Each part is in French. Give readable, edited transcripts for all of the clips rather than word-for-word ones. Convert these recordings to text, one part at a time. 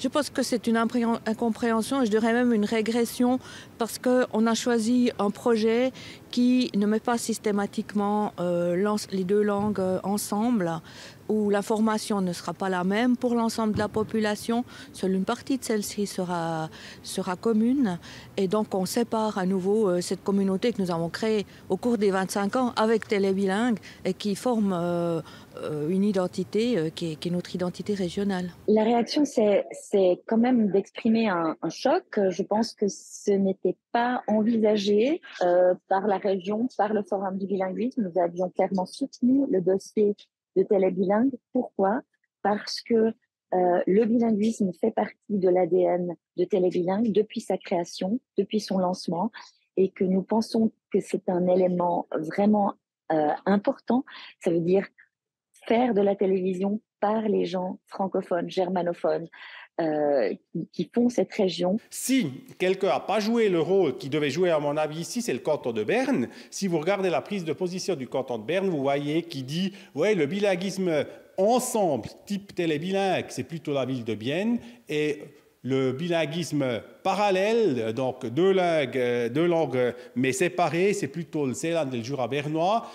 Je pense que c'est une incompréhension et je dirais même une régression parce qu'on a choisi un projet qui ne met pas systématiquement les deux langues ensemble, où la formation ne sera pas la même pour l'ensemble de la population. Seule une partie de celle-ci sera commune. Et donc on sépare à nouveau cette communauté que nous avons créée au cours des 25 ans avec Télébilingue et qui forme une identité qui est notre identité régionale. La réaction, c'est quand même d'exprimer un choc. Je pense que ce n'était pas envisagé par la région, par le Forum du bilinguisme. Nous avions clairement soutenu le dossier de Télébilingue. Pourquoi? Parce que le bilinguisme fait partie de l'ADN de Télébilingue depuis sa création, depuis son lancement, et que nous pensons que c'est un élément vraiment important. Ça veut dire faire de la télévision par les gens francophones, germanophones, qui font cette région. Si quelqu'un n'a pas joué le rôle qu'il devait jouer, à mon avis, ici, c'est le canton de Berne. Si vous regardez la prise de position du canton de Berne, vous voyez qu'il dit « Ouais, le bilinguisme ensemble, type télébilingue, c'est plutôt la ville de Bienne. » Et le bilinguisme parallèle, donc deux langues mais séparées, c'est plutôt le Seeland et le Jura bernois.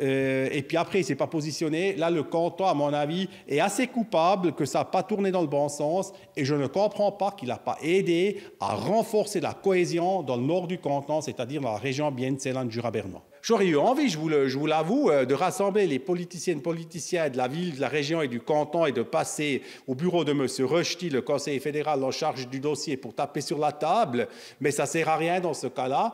Et puis après, il ne s'est pas positionné. Là, le canton, à mon avis, est assez coupable que ça n'a pas tourné dans le bon sens. Et je ne comprends pas qu'il n'a pas aidé à renforcer la cohésion dans le nord du canton, c'est-à-dire dans la région Bienne, Seeland, Jura bernois. J'aurais eu envie, je vous l'avoue, de rassembler les politiciennes, politiciens de la ville, de la région et du canton et de passer au bureau de M. Rochety, le conseiller fédéral en charge du dossier, pour taper sur la table. Mais ça ne sert à rien dans ce cas-là.